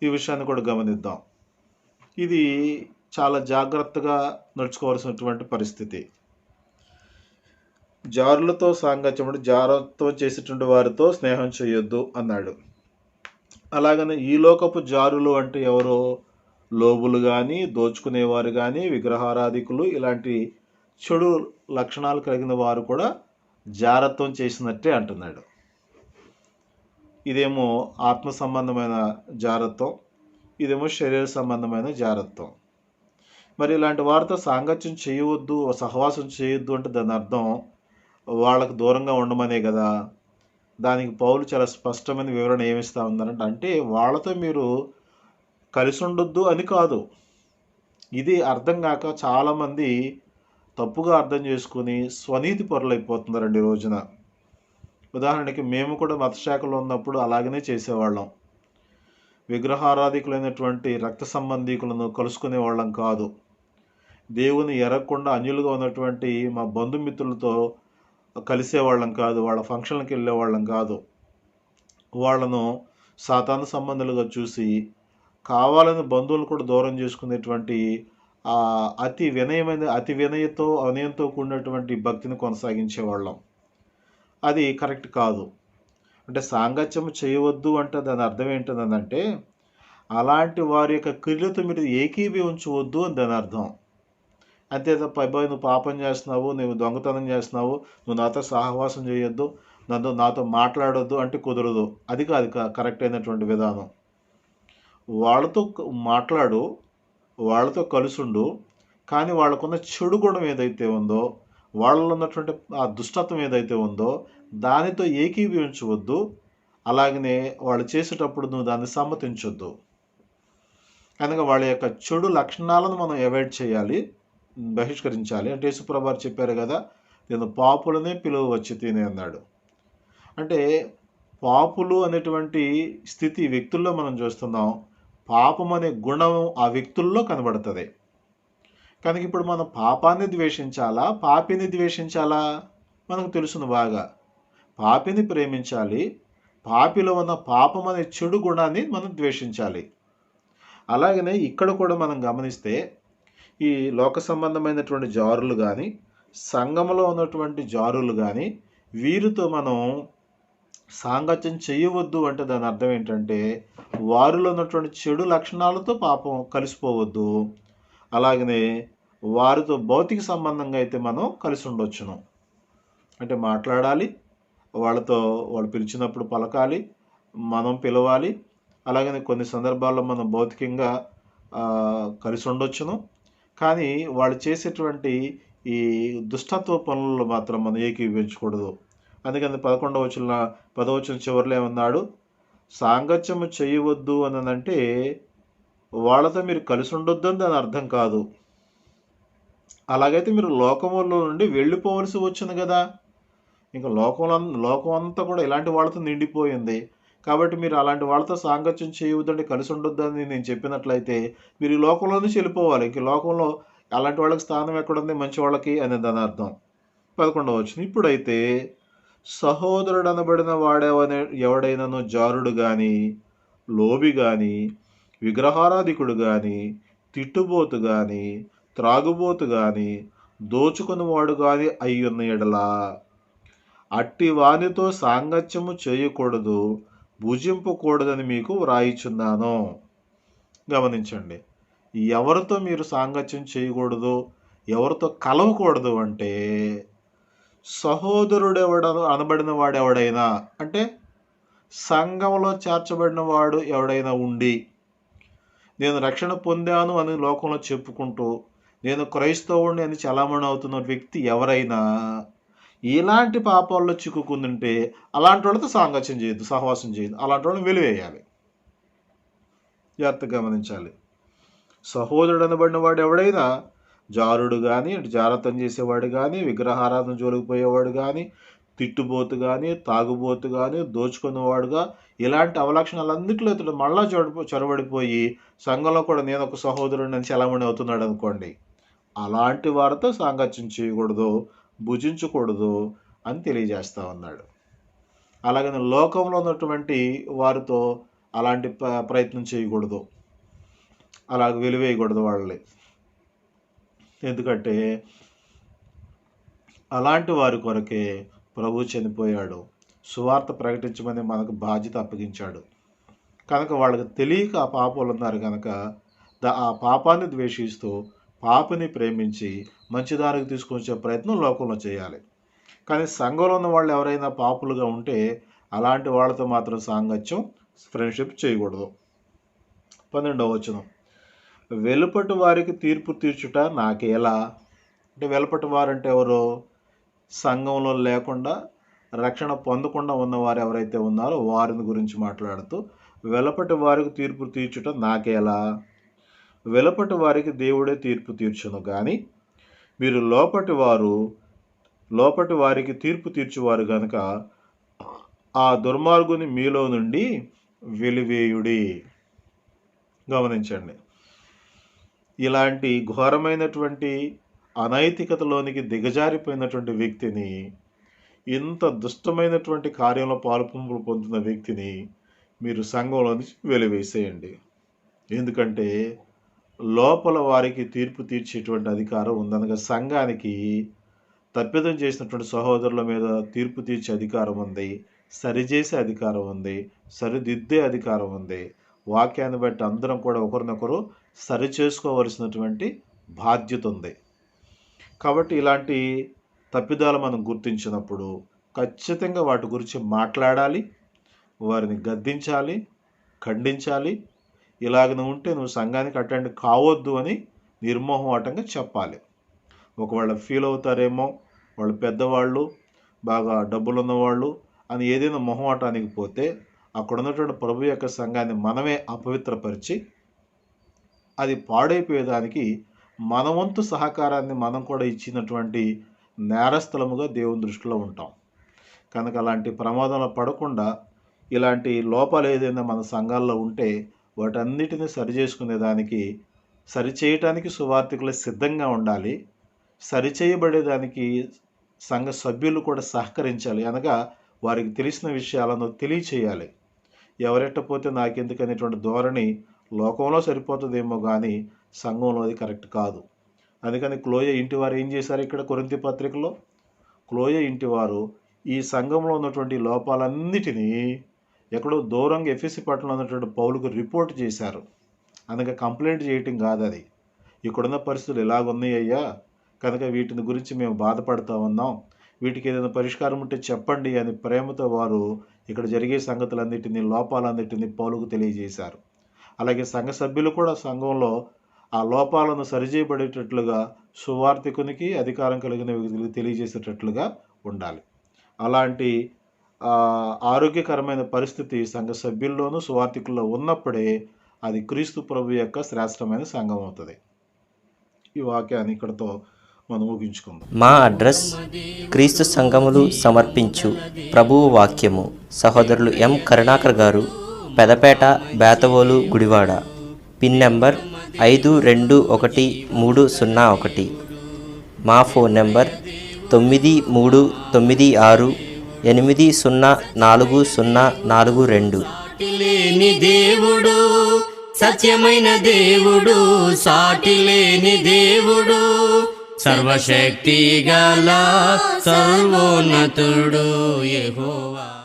ఈ విషయాన్ని కూడా గమనిద్దాం. ఇది చాలా జాగ్రత్తగా నడుచుకోవాల్సినటువంటి పరిస్థితి. జారులతో సాంగత్యం అంటే జారతో చేసేటువంటి వారితో స్నేహం చేయొద్దు అన్నాడు. అలాగనే ఈ లోకపు జారులు అంటే ఎవరో లోబులు కానీ, దోచుకునేవారు కానీ, విగ్రహారాధికులు, ఇలాంటి చెడు లక్షణాలు కలిగిన వారు కూడా జారత్వం చేసినట్టే అంటున్నాడు. ఇదేమో ఆత్మ సంబంధమైన జారత్వం, ఇదేమో శరీర సంబంధమైన జారత్వం. మరి ఇలాంటి వారితో సాంగత్యం చేయవద్దు, సహవాసం చేయొద్దు అంటే దాని అర్థం వాళ్ళకు దూరంగా ఉండమనే కదా. దానికి పౌలు చాలా స్పష్టమైన వివరణ ఏమిస్తూ ఉందనంటే, అంటే వాళ్ళతో మీరు కలిసి ఉండొద్దు అని కాదు. ఇది అర్థం కాక చాలామంది తప్పుగా అర్థం చేసుకుని స్వనీతి పరులైపోతున్నారండి ఈ రోజున. ఉదాహరణకి మేము కూడా మతశాఖలో ఉన్నప్పుడు అలాగనే చేసేవాళ్ళం. విగ్రహారాధికులైనటువంటి రక్త సంబంధీకులను కలుసుకునే వాళ్ళం కాదు. దేవుని ఎరగకుండా అన్యులుగా ఉన్నటువంటి మా బంధుమిత్రులతో కలిసేవాళ్ళం కాదు. వాళ్ళ ఫంక్షన్లకు వెళ్ళేవాళ్ళం కాదు. వాళ్ళను సాతాను సంబంధులుగా చూసి కావాలని బంధువులు కూడా దూరం చేసుకునేటువంటి అతి వినయంతో కూడినటువంటి భక్తిని కొనసాగించేవాళ్ళం. అది కరెక్ట్ కాదు. అంటే సాంగత్యం చేయవద్దు అంటే దాని అర్థం ఏంటంటే అలాంటి వారి యొక్క క్రియలతో మీరు ఏకీభవించవద్దు అని దాని అర్థం. అంతే తప్ప అబ్బాయి నువ్వు పాపం చేస్తున్నావు, నువ్వు దొంగతనం చేస్తున్నావు, నువ్వు నాతో సహవాసం చేయొద్దు, నాతో మాట్లాడొద్దు అంటే కుదరదు. అది కాదు కరెక్ట్ అయినటువంటి విధానం. వాళ్ళతో మాట్లాడు, వాళ్ళతో కలుసుండు, కానీ వాళ్ళకున్న చెడు గుణం ఏదైతే ఉందో, వాళ్ళలో ఉన్నటువంటి ఆ దుష్టత్వం ఏదైతే ఉందో దానితో ఏకీభవించవద్దు. అలాగనే వాళ్ళు చేసేటప్పుడు నువ్వు దాన్ని సమ్మతించొద్దు. కనుక వాళ్ళ యొక్క చెడు లక్షణాలను మనం అవాయిడ్ చేయాలి, బహిష్కరించాలి. అంటే యేసుప్రభువు వారు చెప్పారు కదా, నేను పాపులనే పిలువవచ్చి తిని అన్నాడు. అంటే పాపులు అనేటువంటి స్థితి వ్యక్తుల్లో మనం చూస్తున్నాం. పాపం అనే గుణం ఆ వ్యక్తుల్లో కనబడుతుంది. కనుక ఇప్పుడు మనం పాపాన్ని ద్వేషించాలా, పాపిని ద్వేషించాలా? మనకు తెలుసును బాగా. పాపిని ప్రేమించాలి, పాపిలో ఉన్న పాపం అనే చెడు గుణాన్ని మనం ద్వేషించాలి. అలాగనే ఇక్కడ కూడా మనం గమనిస్తే ఈ లోక సంబంధమైనటువంటి జారులు కానీ, సంఘంలో ఉన్నటువంటి జారులు కానీ, వీరితో మనం సాంగత్యం చేయవద్దు అంటే దాని అర్థం ఏంటంటే వారిలో ఉన్నటువంటి చెడు లక్షణాలతో పాపం కలిసిపోవద్దు. అలాగనే వారితో భౌతిక సంబంధంగా అయితే మనం కలిసి ఉండొచ్చును. అంటే మాట్లాడాలి, వాళ్ళు పిలిచినప్పుడు పలకాలి, మనం పిలవాలి. అలాగనే కొన్ని సందర్భాల్లో మనం భౌతికంగా కలిసి ఉండొచ్చును. కానీ వాళ్ళు చేసేటువంటి ఈ దుష్టత్వ పనుల్లో మాత్రం మనం ఏకీభవించకూడదు. అందుకని 10వ వచనం చివరిలో ఏమన్నాడు? సాంగత్యము చేయవద్దు అనంటే వాళ్ళతో మీరు కలిసి ఉండొద్దు అని దాని అర్థం కాదు. అలాగైతే మీరు లోకములో నుండి వెళ్ళిపోవలసి వచ్చింది కదా. ఇంకా లోకం అంతా కూడా ఇలాంటి వాళ్ళతో నిండిపోయింది. కాబట్టి మీరు అలాంటి వాళ్ళతో సాంగత్యం చేయవద్దండి, కలిసి ఉండొద్దని నేను చెప్పినట్లయితే మీరు ఈ లోకంలో నుంచి వెళ్ళిపోవాలి. ఇంక లోకంలో అలాంటి వాళ్ళకి స్థానం ఎక్కడుంది మంచి వాళ్ళకి అని దాని అర్థం. 11వ వచనం, ఇప్పుడైతే సహోదరుడు అనబడిన ఎవడైనను జారుడు గాని, లోబి గాని, విగ్రహారాధికుడు గాని, తిట్టుబోతు గాని, త్రాగుబోతు గాని, దోచుకునివాడు గాని అయ్యున్న ఎడల అట్టి వానితో సాంగత్యము చేయకూడదు, భుజింపకూడదని మీకు వ్రాయిచున్నాను. గమనించండి, ఎవరితో మీరు సాంగత్యం చేయకూడదు, ఎవరితో కలవకూడదు అంటే సహోదరుడెవడను అనబడిన వాడెవడైనా, అంటే సంఘంలో చేర్చబడిన వాడు ఎవడైనా ఉండి నేను రక్షణ పొందాను అని లోకంలో చెప్పుకుంటూ నేను క్రైస్తవుడిని అని చలామణి అవుతున్న వ్యక్తి ఎవరైనా ఇలాంటి పాపాల్లో చిక్కుకుందంటే అలాంటి వాళ్ళతో సాంగత్యం చేయొద్దు, సహవాసం చేయొద్దు, అలాంటి వాళ్ళని వెలివేయాలి. జాగ్రత్తగా గమనించాలి. సహోదరుడు అనబడిన వాడు ఎవడైనా జారుడు కానీ, జారతం చేసేవాడు కానీ, విగ్రహారాధన జోలికిపోయేవాడు కానీ, తిట్టుబోతు కానీ, తాగుబోతు కానీ, దోచుకునేవాడుగా ఇలాంటి అవలక్షణాలన్నింటిలో ఇతడు మళ్ళా చొరబడిపోయి సంఘంలో కూడా నేను ఒక సహోదరుడిని చలామణి అవుతున్నాడు అనుకోండి, అలాంటి వారితో సాంగత్యం చేయకూడదు, భుజించకూడదు అని తెలియజేస్తా ఉన్నాడు. అలాగని లోకంలో ఉన్నటువంటి వారితో అలాంటి ప్రయత్నం చేయకూడదు, అలాగ వెలివేయకూడదు వాళ్ళని. ఎందుకంటే అలాంటి వారి కొరకే ప్రభు చనిపోయాడు, సువార్త ప్రకటించమని మనకు బాధ్యత అప్పగించాడు. కనుక వాళ్ళకి తెలియక ఆ పాపాలు ఉన్నారు కనుక ఆ పాపాన్ని ద్వేషిస్తూ పాపిని ప్రేమించి మంచిదారికి తీసుకొచ్చే ప్రయత్నం లోకంలో చేయాలి. కానీ సంఘంలో ఉన్న వాళ్ళు ఎవరైనా పాపులుగా ఉంటే అలాంటి వాళ్ళతో మాత్రం సాంగత్యం, ఫ్రెండ్షిప్ చేయకూడదు. 12వ వచనం, వెలుపటి వారికి తీర్పు తీర్చుట నాకేలా. అంటే వెలుపటి వారంటే ఎవరు? సంఘంలో లేకుండా రక్షణ పొందకుండా ఉన్నవారు ఎవరైతే ఉన్నారో వారిని గురించి మాట్లాడుతూ వెలుపటి వారికి తీర్పు తీర్చుట నాకేలా, వెలుపటి వారికి దేవుడే తీర్పు తీర్చును కానీ మీరు లోపటి వారికి తీర్పు తీర్చువారు గనుక ఆ దుర్మార్గుని మీలో నుండి వెలివేయుడి. గమనించండి, ఇలాంటి ఘోరమైనటువంటి అనైతికతలోనికి దిగజారిపోయినటువంటి వ్యక్తిని, ఇంత దుష్టమైనటువంటి కార్యంలో పాలుపంపులు పొందుతున్న వ్యక్తిని మీరు సంఘంలో నుంచి వెలివేసేయండి. ఎందుకంటే లోపల వారికి తీర్పు తీర్చేటువంటి అధికారం ఉందనగా సంఘానికి తప్పిదం చేసినటువంటి సహోదరుల మీద తీర్పు తీర్చే అధికారం ఉంది, సరిచేసే అధికారం ఉంది, సరిదిద్దే అధికారం ఉంది. వాక్యాన్ని బట్టి అందరం కూడా ఒకరినొకరు సరిచేసుకోవలసినటువంటి బాధ్యత ఉంది. కాబట్టి ఇలాంటి తప్పిదాలు మనం గుర్తించినప్పుడు ఖచ్చితంగా వాటి గురించి మాట్లాడాలి, వారిని గద్దించాలి, ఖండించాలి. ఇలాగ ఉంటే నువ్వు సంఘానికి అటెండ్ కావద్దు అని నిర్మోహమాటంగా చెప్పాలి. ఒకవేళ ఫీల్ అవుతారేమో వాళ్ళు పెద్దవాళ్ళు, బాగా డబ్బులు ఉన్నవాళ్ళు అని ఏదైనా మొహమాటానికి పోతే అక్కడ ఉన్నటువంటి ప్రభు యొక్క సంఘాన్ని మనమే అపవిత్రపరిచి అది పాడైపోయేదానికి మన వంతు సహకారాన్ని మనం కూడా ఇచ్చినటువంటి నేరస్థలముగా దేవుని దృష్టిలో ఉంటాం. కనుక అలాంటి ప్రమాదంలో పడకుండా ఇలాంటి లోపాలు ఏదైనా మన సంఘాల్లో ఉంటే వాటన్నిటిని సరిచేసుకునేదానికి, సరిచేయటానికి సువార్థికులు సిద్ధంగా ఉండాలి. సరిచేయబడేదానికి సంఘ సభ్యులు కూడా సహకరించాలి, అనగా వారికి తెలిసిన విషయాలను తెలియచేయాలి. ఎవరెట్టపోతే నాకెందుకు అనేటువంటి ధోరణి లోకంలో సరిపోతుందేమో కానీ సంఘంలో అది కరెక్ట్ కాదు. అందుకని క్లోయ ఇంటివారు ఏం చేశారు? ఇక్కడ కొరింథీ పత్రికలో క్లోయ ఇంటివారు ఈ సంఘంలో ఉన్నటువంటి లోపాలన్నిటినీ ఎక్కడో దూరంగా ఎఫెసీ పట్టణంలో ఉన్నటువంటి పౌలుకు రిపోర్ట్ చేశారు. అందుకే కంప్లైంట్ చేయటం కాదు, అది ఇక్కడున్న పరిస్థితులు ఇలాగున్నాయ్యా, కనుక వీటిని గురించి మేము బాధపడతా ఉన్నాం, వీటికి ఏదైనా పరిష్కారం ఉంటే చెప్పండి అని ప్రేమతో వారు ఇక్కడ జరిగే సంగతులన్నిటినీ, లోపాలన్నిటినీ పౌలుకు తెలియజేశారు. అలాగే సంఘ సభ్యులు కూడా సంఘంలో ఆ లోపాలను సరిచేయబడేటట్లుగా సువార్థికునికి అధికారం కలిగిన వ్యక్తులకు తెలియజేసేటట్లుగా ఉండాలి. అలాంటి ఆరోగ్యకరమైన పరిస్థితి సంఘ సభ్యుల్లోనూ సువార్థికుల్లో ఉన్నప్పుడే అది క్రీస్తు ప్రభు యొక్క శ్రేష్టమైన సంఘం అవుతుంది. ఈ వాక్యాన్ని ఇక్కడతో మనం ముగించుకుందాం. మా అడ్రస్ క్రీస్తు సంఘములు సమర్పించు ప్రభువు వాక్యము, సహోదరులు ఎం కరుణాకర్ గారు, పెదపేట, బేతవోలు, గుడివాడ. Pin number 521301. మా ఫోన్ నెంబర్ 9396 804042. సాటిలేని దేవుడు, సత్యమైన దేవుడు, సాటిలేని దేవుడు, సర్వశక్తి గల సర్వోన్నతుడు యెహోవా.